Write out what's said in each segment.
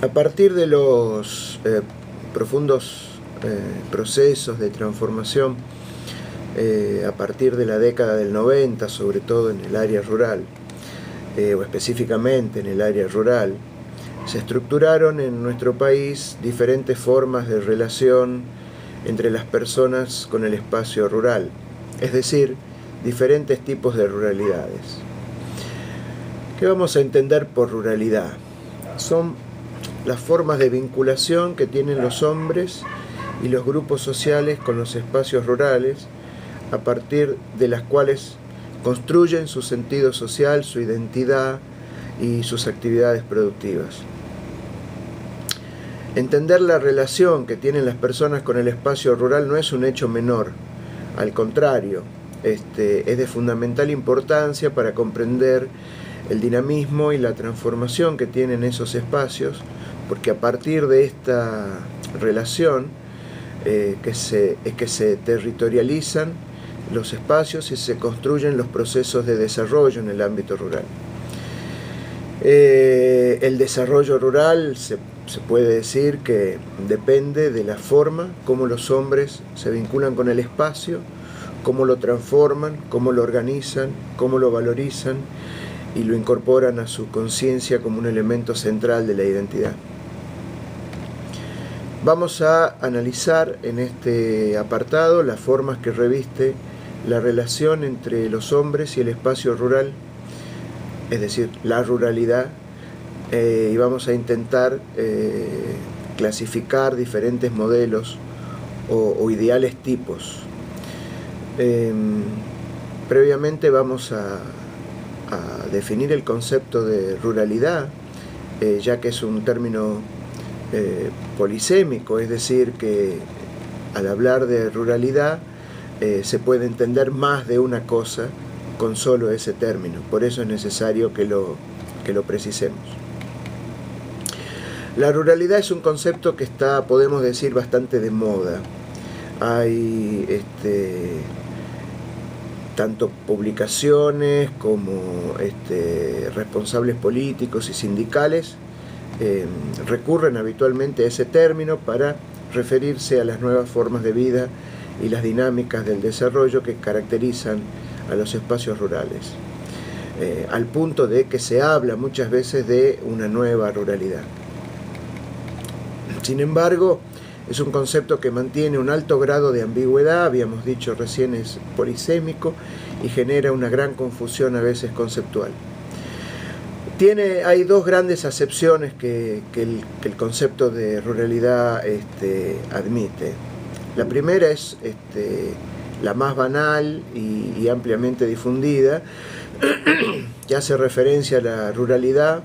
A partir de los profundos procesos de transformación, a partir de la década del 90, sobre todo en el área rural, o específicamente en el área rural, se estructuraron en nuestro país diferentes formas de relación entre las personas con el espacio rural, es decir, diferentes tipos de ruralidades. ¿Qué vamos a entender por ruralidad? Son las formas de vinculación que tienen los hombres y los grupos sociales con los espacios rurales, a partir de las cuales construyen su sentido social, su identidad y sus actividades productivas. Entender la relación que tienen las personas con el espacio rural no es un hecho menor, al contrario, es de fundamental importancia para comprender el dinamismo y la transformación que tienen esos espacios, porque a partir de esta relación que se territorializan los espacios y se construyen los procesos de desarrollo en el ámbito rural. El desarrollo rural se puede decir que depende de la forma como los hombres se vinculan con el espacio, cómo lo transforman, cómo lo organizan, cómo lo valorizan y lo incorporan a su conciencia como un elemento central de la identidad. Vamos a analizar en este apartado las formas que reviste la relación entre los hombres y el espacio rural, es decir, la ruralidad, y vamos a intentar clasificar diferentes modelos o ideales tipos. Previamente vamos a definir el concepto de ruralidad, ya que es un término polisémico, es decir, que al hablar de ruralidad se puede entender más de una cosa con solo ese término, por eso es necesario que lo precisemos. La ruralidad es un concepto que está, podemos decir, bastante de moda. Hay tanto publicaciones como responsables políticos y sindicales recurren habitualmente a ese término para referirse a las nuevas formas de vida y las dinámicas del desarrollo que caracterizan a los espacios rurales, al punto de que se habla muchas veces de una nueva ruralidad. Sin embargo, es un concepto que mantiene un alto grado de ambigüedad, habíamos dicho recién es polisémico y genera una gran confusión a veces conceptual. Hay dos grandes acepciones que el concepto de ruralidad admite. La primera es la más banal y ampliamente difundida, que hace referencia a la ruralidad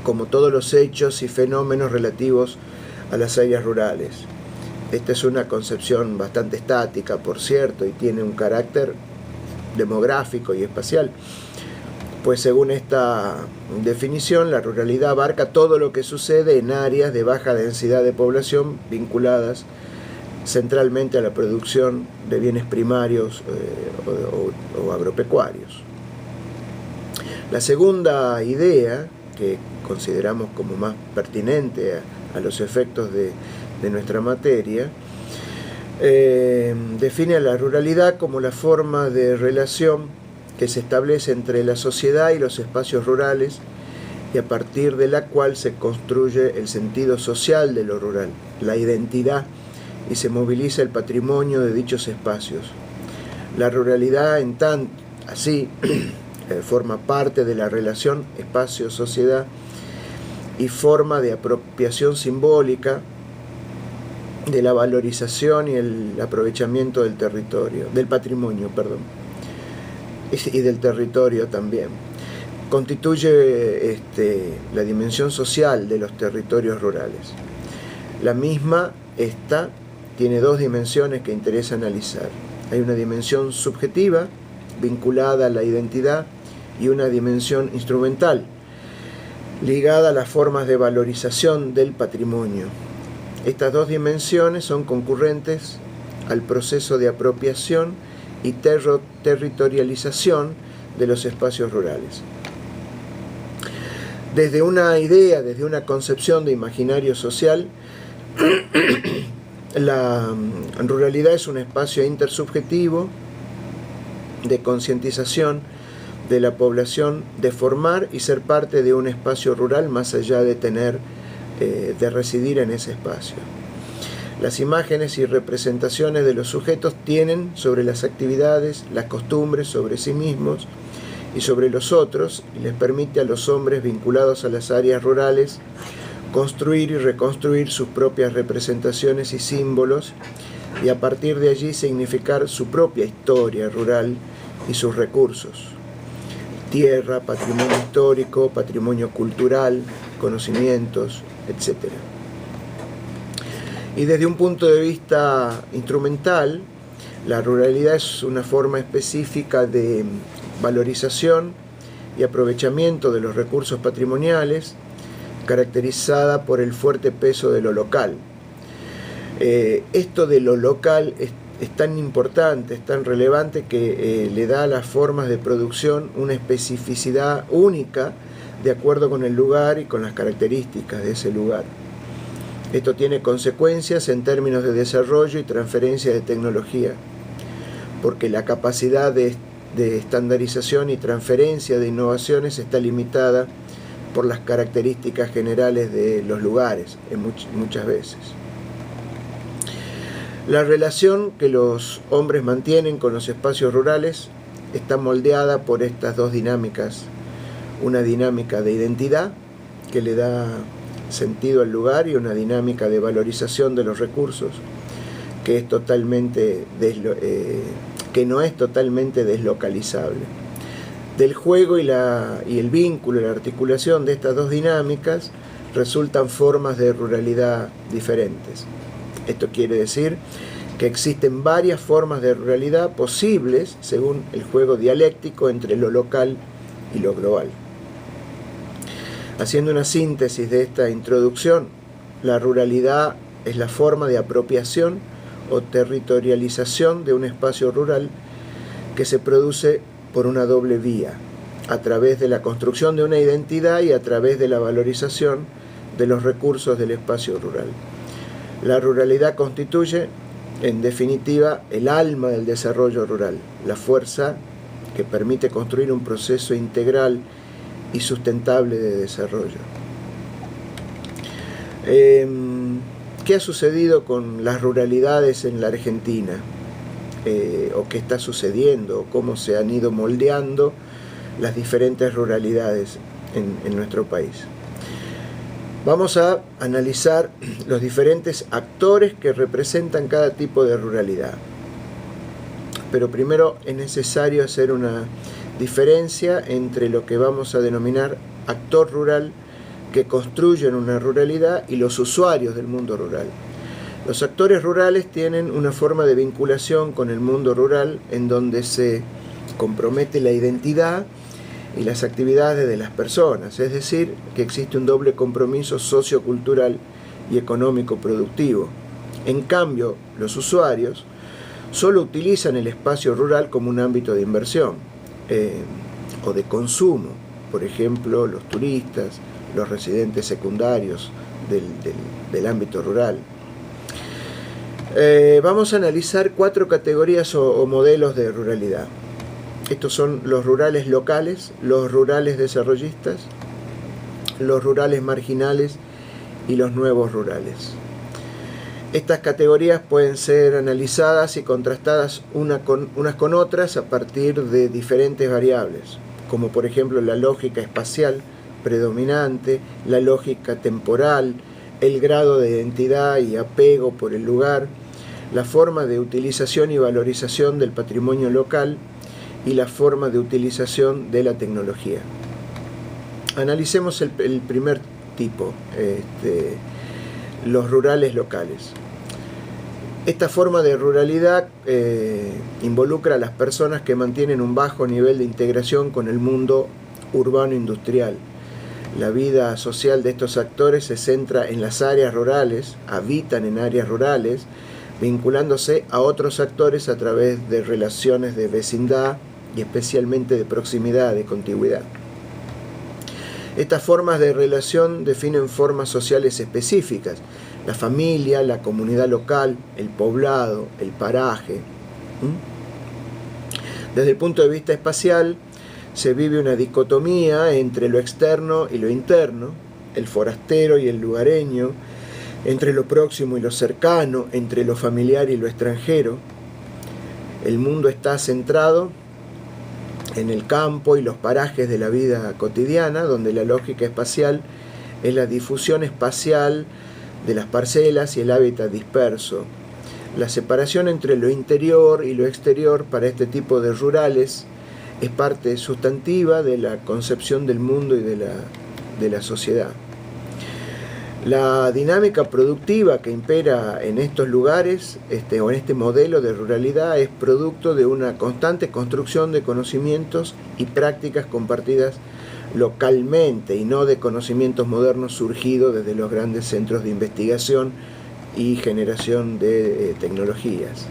como todos los hechos y fenómenos relativos a las áreas rurales. Esta es una concepción bastante estática, por cierto, y tiene un carácter demográfico y espacial, pues según esta definición, la ruralidad abarca todo lo que sucede en áreas de baja densidad de población vinculadas centralmente a la producción de bienes primarios o agropecuarios. La segunda idea, que consideramos como más pertinente a los efectos de nuestra materia, define a la ruralidad como la forma de relación que se establece entre la sociedad y los espacios rurales y a partir de la cual se construye el sentido social de lo rural, la identidad, y se moviliza el patrimonio de dichos espacios. La ruralidad, en tanto, así, forma parte de la relación espacio-sociedad y forma de apropiación simbólica de la valorización y el aprovechamiento del territorio, del patrimonio, y del territorio también. Constituye la dimensión social de los territorios rurales. La misma tiene dos dimensiones que interesa analizar. Hay una dimensión subjetiva, vinculada a la identidad, y una dimensión instrumental, ligada a las formas de valorización del patrimonio. Estas dos dimensiones son concurrentes al proceso de apropiación y territorialización de los espacios rurales. Desde una idea, desde una concepción de imaginario social, la ruralidad es un espacio intersubjetivo de concientización de la población, de formar y ser parte de un espacio rural más allá de de residir en ese espacio. Las imágenes y representaciones de los sujetos tienen sobre las actividades, las costumbres, sobre sí mismos y sobre los otros, y les permite a los hombres vinculados a las áreas rurales construir y reconstruir sus propias representaciones y símbolos, y a partir de allí significar su propia historia rural y sus recursos: tierra, patrimonio histórico, patrimonio cultural, conocimientos, etc. Y desde un punto de vista instrumental, la ruralidad es una forma específica de valorización y aprovechamiento de los recursos patrimoniales, caracterizada por el fuerte peso de lo local. Esto de lo local es tan importante, es tan relevante, que le da a las formas de producción una especificidad única de acuerdo con el lugar y con las características de ese lugar. Esto tiene consecuencias en términos de desarrollo y transferencia de tecnología, porque la capacidad de estandarización y transferencia de innovaciones está limitada por las características generales de los lugares, muchas veces. La relación que los hombres mantienen con los espacios rurales está moldeada por estas dos dinámicas: una dinámica de identidad que le da sentido al lugar y una dinámica de valorización de los recursos que no es totalmente deslocalizable. Del juego y el vínculo y la articulación de estas dos dinámicas resultan formas de ruralidad diferentes. Esto quiere decir que existen varias formas de ruralidad posibles según el juego dialéctico entre lo local y lo global. Haciendo una síntesis de esta introducción, la ruralidad es la forma de apropiación o territorialización de un espacio rural que se produce por una doble vía: a través de la construcción de una identidad y a través de la valorización de los recursos del espacio rural. La ruralidad constituye, en definitiva, el alma del desarrollo rural, la fuerza que permite construir un proceso integral y sustentable de desarrollo. ¿Qué ha sucedido con las ruralidades en la Argentina? ¿O qué está sucediendo? ¿Cómo se han ido moldeando las diferentes ruralidades en nuestro país? Vamos a analizar los diferentes actores que representan cada tipo de ruralidad. Pero primero es necesario hacer una diferencia entre lo que vamos a denominar actor rural, que construyen una ruralidad, y los usuarios del mundo rural. Los actores rurales tienen una forma de vinculación con el mundo rural en donde se compromete la identidad y las actividades de las personas, es decir, que existe un doble compromiso sociocultural y económico productivo. En cambio, los usuarios solo utilizan el espacio rural como un ámbito de inversión o de consumo, por ejemplo, los turistas, los residentes secundarios del ámbito rural. Vamos a analizar 4 categorías o modelos de ruralidad. Estos son los rurales locales, los rurales desarrollistas, los rurales marginales y los nuevos rurales. Estas categorías pueden ser analizadas y contrastadas unas con otras a partir de diferentes variables, como por ejemplo la lógica espacial predominante, la lógica temporal, el grado de identidad y apego por el lugar, la forma de utilización y valorización del patrimonio local y la forma de utilización de la tecnología. Analicemos el primer tipo, los rurales locales. Esta forma de ruralidad involucra a las personas que mantienen un bajo nivel de integración con el mundo urbano industrial. La vida social de estos actores se centra en las áreas rurales, habitan en áreas rurales, vinculándose a otros actores a través de relaciones de vecindad y especialmente de proximidad, de contigüidad. Estas formas de relación definen formas sociales específicas: la familia, la comunidad local, el poblado, el paraje. Desde el punto de vista espacial, se vive una dicotomía entre lo externo y lo interno, el forastero y el lugareño, entre lo próximo y lo cercano, entre lo familiar y lo extranjero. El mundo está centrado en el campo y los parajes de la vida cotidiana, donde la lógica espacial es la difusión espacial de las parcelas y el hábitat disperso. La separación entre lo interior y lo exterior para este tipo de rurales es parte sustantiva de la concepción del mundo y de la sociedad. La dinámica productiva que impera en estos lugares o en este modelo de ruralidad es producto de una constante construcción de conocimientos y prácticas compartidas localmente y no de conocimientos modernos surgidos desde los grandes centros de investigación y generación de tecnologías.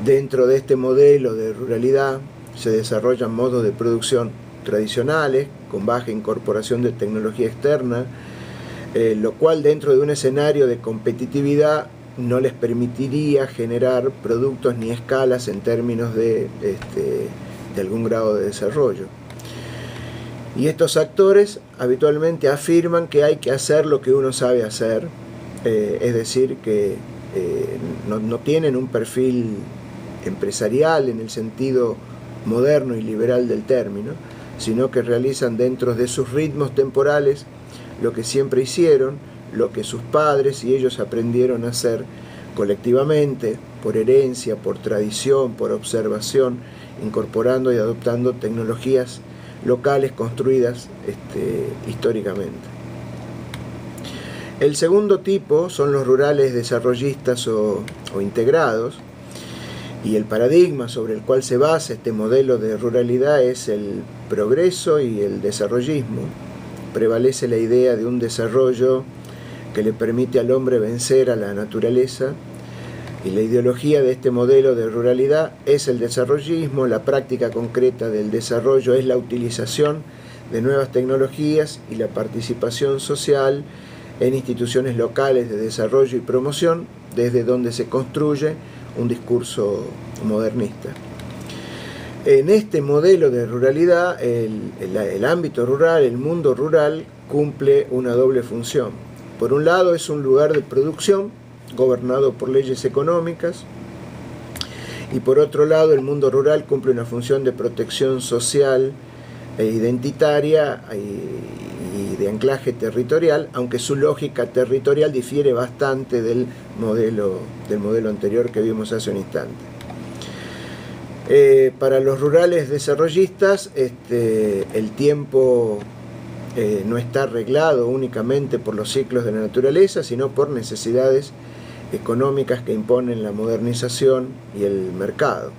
Dentro de este modelo de ruralidad se desarrollan modos de producción tradicionales con baja incorporación de tecnología externa, lo cual dentro de un escenario de competitividad no les permitiría generar productos ni escalas en términos de algún grado de desarrollo. Y estos actores habitualmente afirman que hay que hacer lo que uno sabe hacer, es decir, que no tienen un perfil empresarial en el sentido moderno y liberal del término, sino que realizan dentro de sus ritmos temporales lo que siempre hicieron, lo que sus padres y ellos aprendieron a hacer colectivamente, por herencia, por tradición, por observación, incorporando y adoptando tecnologías locales construidas históricamente. El segundo tipo son los rurales desarrollistas o integrados, y el paradigma sobre el cual se basa este modelo de ruralidad es el progreso y el desarrollismo. Prevalece la idea de un desarrollo que le permite al hombre vencer a la naturaleza, y la ideología de este modelo de ruralidad es el desarrollismo. La práctica concreta del desarrollo es la utilización de nuevas tecnologías y la participación social en instituciones locales de desarrollo y promoción, desde donde se construye un discurso modernista. En este modelo de ruralidad, el ámbito rural, el mundo rural, cumple una doble función. Por un lado, es un lugar de producción gobernado por leyes económicas, y por otro lado, el mundo rural cumple una función de protección social e identitaria y de anclaje territorial, aunque su lógica territorial difiere bastante del modelo anterior que vimos hace un instante. Para los rurales desarrollistas, el tiempo no está arreglado únicamente por los ciclos de la naturaleza, sino por necesidades económicas que imponen la modernización y el mercado.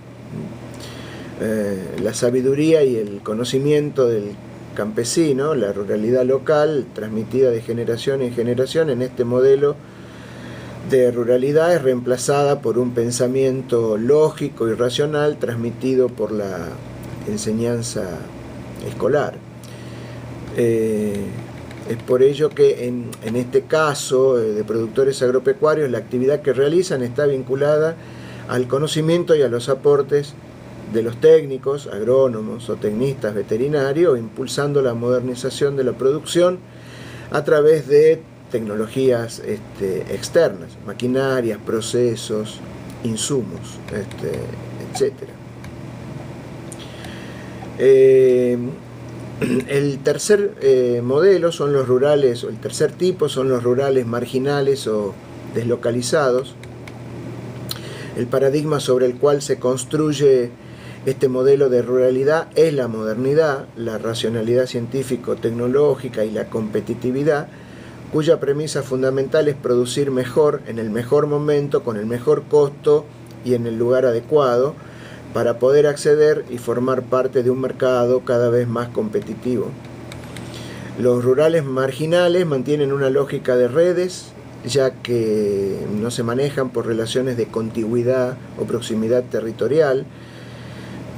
La sabiduría y el conocimiento del campesino, la ruralidad local, transmitida de generación en generación en este modelo de ruralidad, es reemplazada por un pensamiento lógico y racional transmitido por la enseñanza escolar. Es por ello que en este caso de productores agropecuarios, la actividad que realizan está vinculada al conocimiento y a los aportes de los técnicos, agrónomos o tecnistas veterinarios, impulsando la modernización de la producción a través de tecnologías externas, maquinarias, procesos, insumos, etc. El tercer modelo son los rurales, o el tercer tipo son los rurales marginales o deslocalizados. El paradigma sobre el cual se construye este modelo de ruralidad es la modernidad, la racionalidad científico-tecnológica y la competitividad, cuya premisa fundamental es producir mejor, en el mejor momento, con el mejor costo y en el lugar adecuado, para poder acceder y formar parte de un mercado cada vez más competitivo. Los rurales marginales mantienen una lógica de redes, ya que no se manejan por relaciones de contigüidad o proximidad territorial,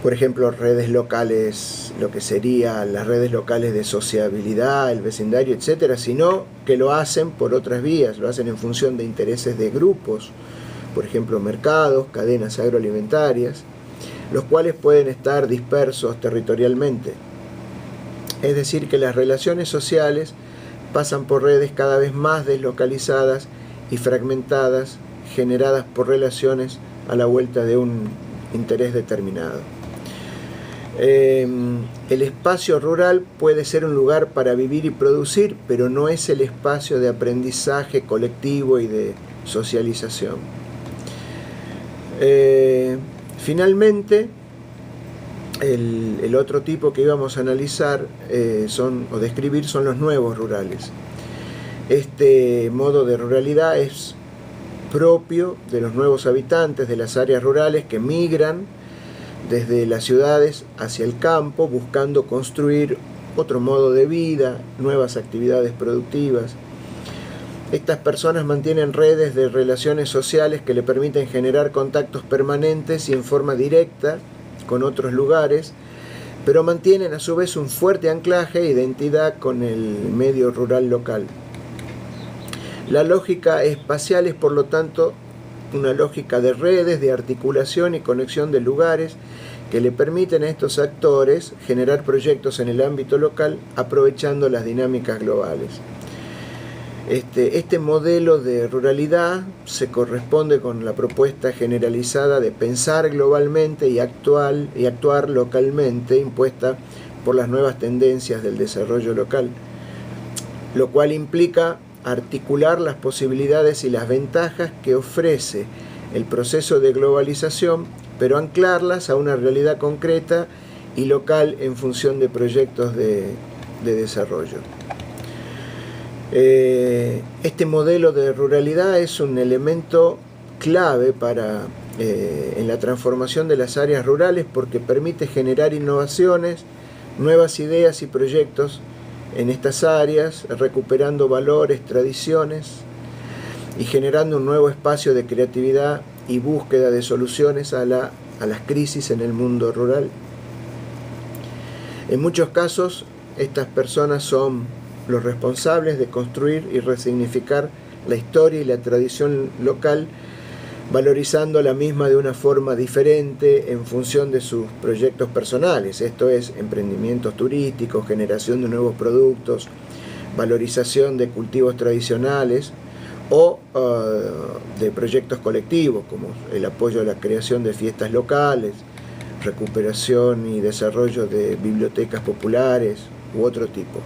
por ejemplo, redes locales, lo que serían las redes locales de sociabilidad, el vecindario, etcétera, sino que lo hacen por otras vías, lo hacen en función de intereses de grupos, por ejemplo, mercados, cadenas agroalimentarias, los cuales pueden estar dispersos territorialmente. Es decir, que las relaciones sociales pasan por redes cada vez más deslocalizadas y fragmentadas, generadas por relaciones a la vuelta de un interés determinado. El espacio rural puede ser un lugar para vivir y producir, pero no es el espacio de aprendizaje colectivo y de socialización. Finalmente, el otro tipo que íbamos a analizar o describir son los nuevos rurales. Este modo de ruralidad es propio de los nuevos habitantes de las áreas rurales que migran desde las ciudades hacia el campo buscando construir otro modo de vida, nuevas actividades productivas. Estas personas mantienen redes de relaciones sociales que le permiten generar contactos permanentes y en forma directa con otros lugares, pero mantienen a su vez un fuerte anclaje e identidad con el medio rural local. La lógica espacial es, por lo tanto, una lógica de redes, de articulación y conexión de lugares que le permiten a estos actores generar proyectos en el ámbito local aprovechando las dinámicas globales. Este modelo de ruralidad se corresponde con la propuesta generalizada de pensar globalmente y actuar localmente, impuesta por las nuevas tendencias del desarrollo local, lo cual implica articular las posibilidades y las ventajas que ofrece el proceso de globalización, pero anclarlas a una realidad concreta y local en función de proyectos de desarrollo. Este modelo de ruralidad es un elemento clave en la transformación de las áreas rurales porque permite generar innovaciones, nuevas ideas y proyectos en estas áreas, recuperando valores, tradiciones y generando un nuevo espacio de creatividad y búsqueda de soluciones a las crisis en el mundo rural. En muchos casos, estas personas son los responsables de construir y resignificar la historia y la tradición local, valorizando la misma de una forma diferente en función de sus proyectos personales, esto es, emprendimientos turísticos, generación de nuevos productos, valorización de cultivos tradicionales o de proyectos colectivos, como el apoyo a la creación de fiestas locales, recuperación y desarrollo de bibliotecas populares u otro tipo.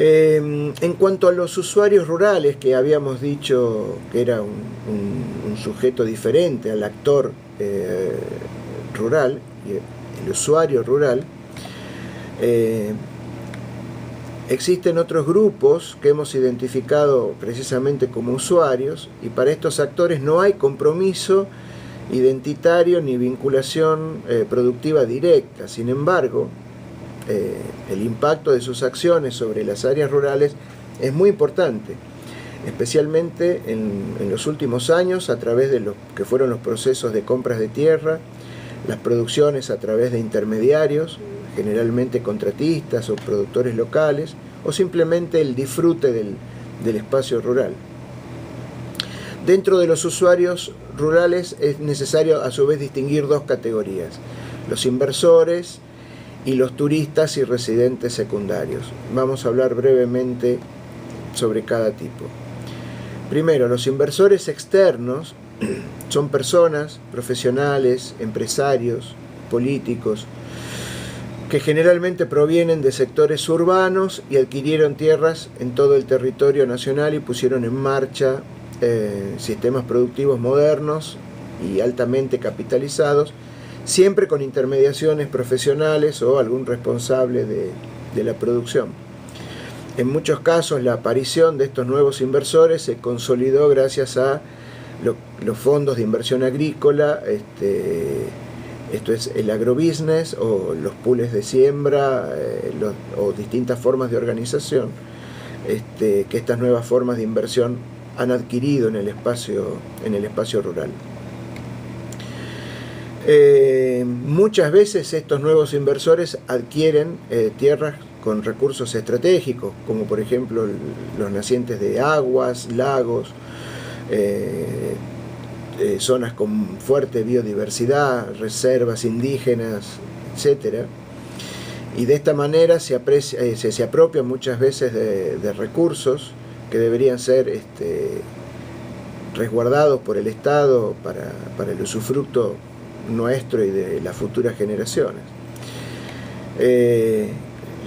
En cuanto a los usuarios rurales, que habíamos dicho que era un sujeto diferente al actor rural, el usuario rural, existen otros grupos que hemos identificado precisamente como usuarios, y para estos actores no hay compromiso identitario ni vinculación productiva directa. Sin embargo, el impacto de sus acciones sobre las áreas rurales es muy importante, especialmente en los últimos años a través de lo que fueron los procesos de compras de tierra, las producciones a través de intermediarios, generalmente contratistas o productores locales, o simplemente el disfrute del espacio rural. Dentro de los usuarios rurales es necesario a su vez distinguir dos categorías: los inversores y los turistas y residentes secundarios. Vamos a hablar brevemente sobre cada tipo. Primero, los inversores externos son personas, profesionales, empresarios, políticos, que generalmente provienen de sectores urbanos y adquirieron tierras en todo el territorio nacional y pusieron en marcha sistemas productivos modernos y altamente capitalizados, siempre con intermediaciones profesionales o algún responsable de la producción. En muchos casos la aparición de estos nuevos inversores se consolidó gracias a los fondos de inversión agrícola, esto es el agrobusiness o los pools de siembra o distintas formas de organización que estas nuevas formas de inversión han adquirido en el espacio rural. Muchas veces estos nuevos inversores adquieren tierras con recursos estratégicos, como por ejemplo los nacientes de aguas, lagos, zonas con fuerte biodiversidad, reservas indígenas, etc. Y de esta manera se apropian muchas veces de recursos que deberían ser resguardados por el Estado para el usufructo nuestro y de las futuras generaciones.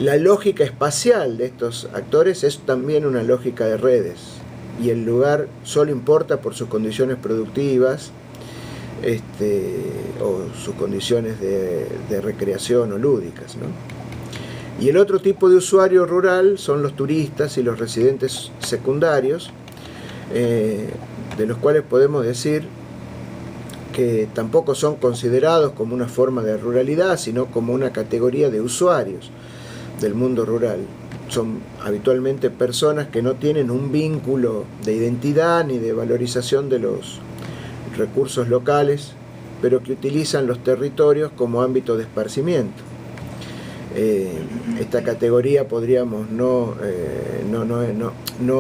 La lógica espacial de estos actores es también una lógica de redes, y el lugar solo importa por sus condiciones productivas o sus condiciones de recreación o lúdicas, ¿no? Y el otro tipo de usuario rural son los turistas y los residentes secundarios, de los cuales podemos decir que tampoco son considerados como una forma de ruralidad, sino como una categoría de usuarios del mundo rural. Son habitualmente personas que no tienen un vínculo de identidad ni de valorización de los recursos locales, pero que utilizan los territorios como ámbito de esparcimiento. Esta categoría, podríamos, no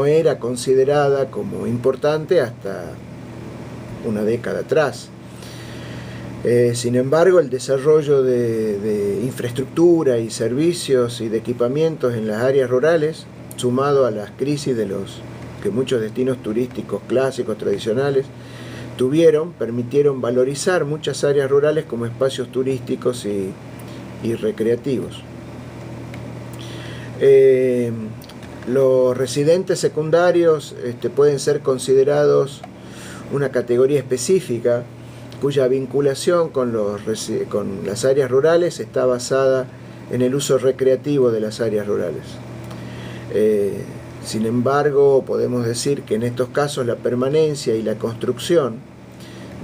era considerada como importante hasta una década atrás. Sin embargo, el desarrollo de infraestructura y servicios y de equipamientos en las áreas rurales, sumado a las crisis que muchos destinos turísticos clásicos, tradicionales, permitieron valorizar muchas áreas rurales como espacios turísticos y recreativos. Los residentes secundarios pueden ser considerados una categoría específica cuya vinculación con las áreas rurales está basada en el uso recreativo de las áreas rurales. Sin embargo, podemos decir que en estos casos la permanencia y la construcción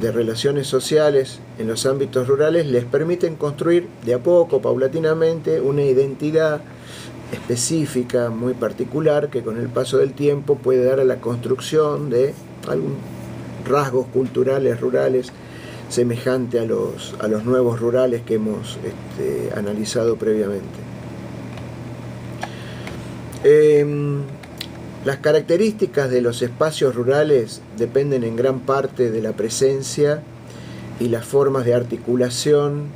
de relaciones sociales en los ámbitos rurales les permiten construir de a poco, paulatinamente, una identidad específica, muy particular, que con el paso del tiempo puede dar a la construcción de algunos rasgos culturales rurales semejante a los nuevos rurales que hemos analizado previamente. Las características de los espacios rurales dependen en gran parte de la presencia y las formas de articulación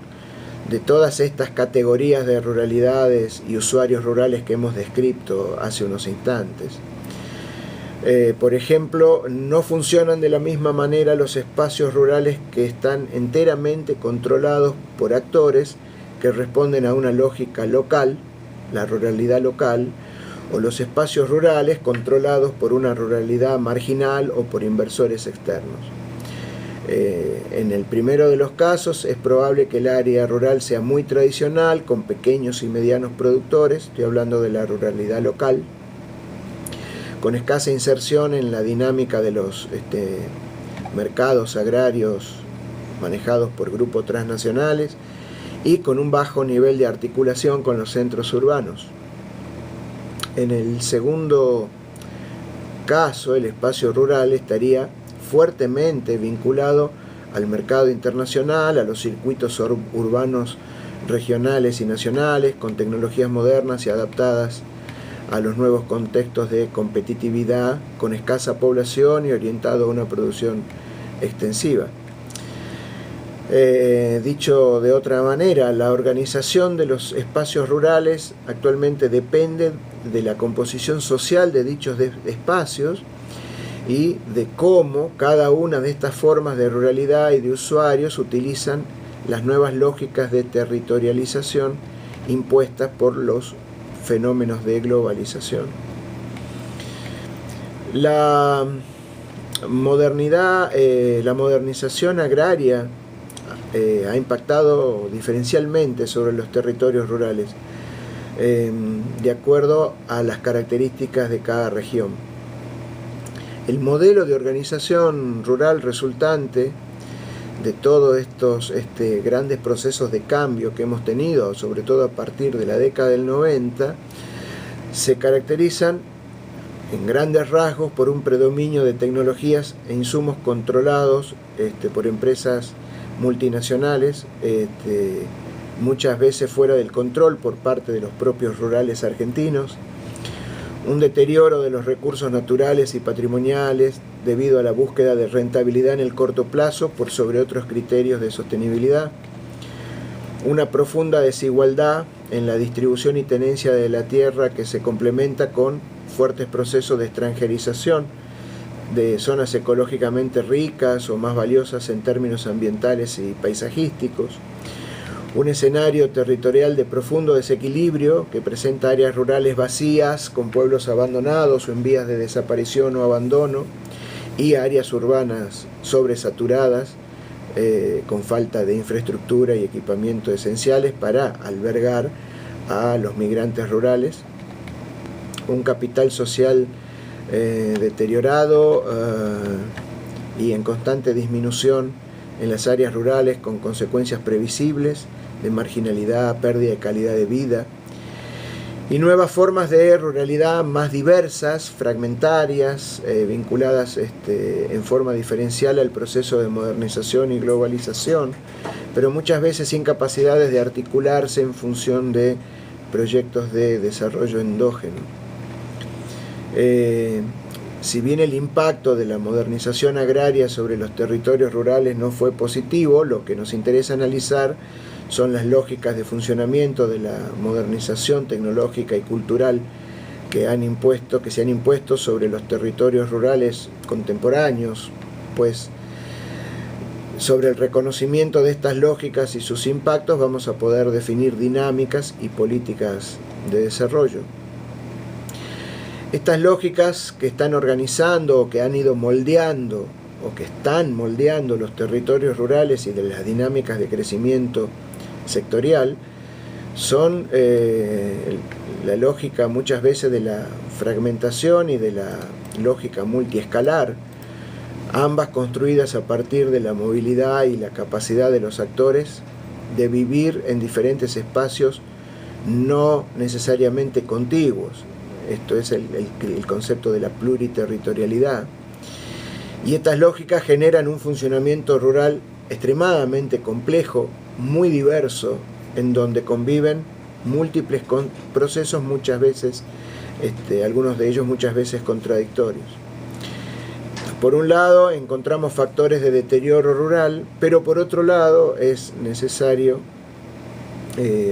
de todas estas categorías de ruralidades y usuarios rurales que hemos descrito hace unos instantes. Por ejemplo, no funcionan de la misma manera los espacios rurales que están enteramente controlados por actores que responden a una lógica local, la ruralidad local, o los espacios rurales controlados por una ruralidad marginal o por inversores externos. En el primero de los casos es probable que el área rural sea muy tradicional, con pequeños y medianos productores, estoy hablando de la ruralidad local, con escasa inserción en la dinámica de los mercados agrarios manejados por grupos transnacionales y con un bajo nivel de articulación con los centros urbanos. En el segundo caso, el espacio rural estaría fuertemente vinculado al mercado internacional, a los circuitos urbanos regionales y nacionales, con tecnologías modernas y adaptadas a los nuevos contextos de competitividad, con escasa población y orientado a una producción extensiva. Dicho de otra manera, la organización de los espacios rurales actualmente depende de la composición social de dichos espacios y de cómo cada una de estas formas de ruralidad y de usuarios utilizan las nuevas lógicas de territorialización impuestas por los fenómenos de globalización. La modernización agraria ha impactado diferencialmente sobre los territorios rurales, de acuerdo a las características de cada región. El modelo de organización rural resultante de todos estos grandes procesos de cambio que hemos tenido, sobre todo a partir de la década del 90, se caracterizan en grandes rasgos por un predominio de tecnologías e insumos controlados por empresas multinacionales, muchas veces fuera del control por parte de los propios rurales argentinos, un deterioro de los recursos naturales y patrimoniales debido a la búsqueda de rentabilidad en el corto plazo por sobre otros criterios de sostenibilidad, una profunda desigualdad en la distribución y tenencia de la tierra que se complementa con fuertes procesos de extranjerización de zonas ecológicamente ricas o más valiosas en términos ambientales y paisajísticos, un escenario territorial de profundo desequilibrio que presenta áreas rurales vacías con pueblos abandonados o en vías de desaparición o abandono y áreas urbanas sobresaturadas con falta de infraestructura y equipamiento esenciales para albergar a los migrantes rurales, un capital social deteriorado y en constante disminución en las áreas rurales con consecuencias previsibles de marginalidad, pérdida de calidad de vida, y nuevas formas de ruralidad más diversas, fragmentarias, vinculadas en forma diferencial al proceso de modernización y globalización, pero muchas veces sin capacidades de articularse en función de proyectos de desarrollo endógeno. Si bien el impacto de la modernización agraria sobre los territorios rurales no fue positivo, lo que nos interesa analizar son las lógicas de funcionamiento de la modernización tecnológica y cultural que se han impuesto sobre los territorios rurales contemporáneos, pues sobre el reconocimiento de estas lógicas y sus impactos vamos a poder definir dinámicas y políticas de desarrollo. Estas lógicas que están organizando o que han ido moldeando o que están moldeando los territorios rurales y de las dinámicas de crecimiento sectorial son la lógica muchas veces de la fragmentación y de la lógica multiescalar, ambas construidas a partir de la movilidad y la capacidad de los actores de vivir en diferentes espacios no necesariamente contiguos. Esto es el concepto de la pluriterritorialidad. Y estas lógicas generan un funcionamiento rural extremadamente complejo, muy diverso, en donde conviven múltiples procesos, muchas veces, algunos de ellos muchas veces contradictorios. Por un lado encontramos factores de deterioro rural, pero por otro lado es necesario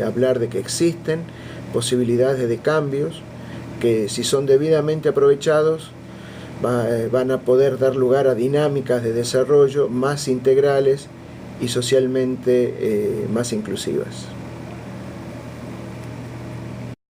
hablar de que existen posibilidades de cambios que, si son debidamente aprovechados, van a poder dar lugar a dinámicas de desarrollo más integrales y socialmente más inclusivas.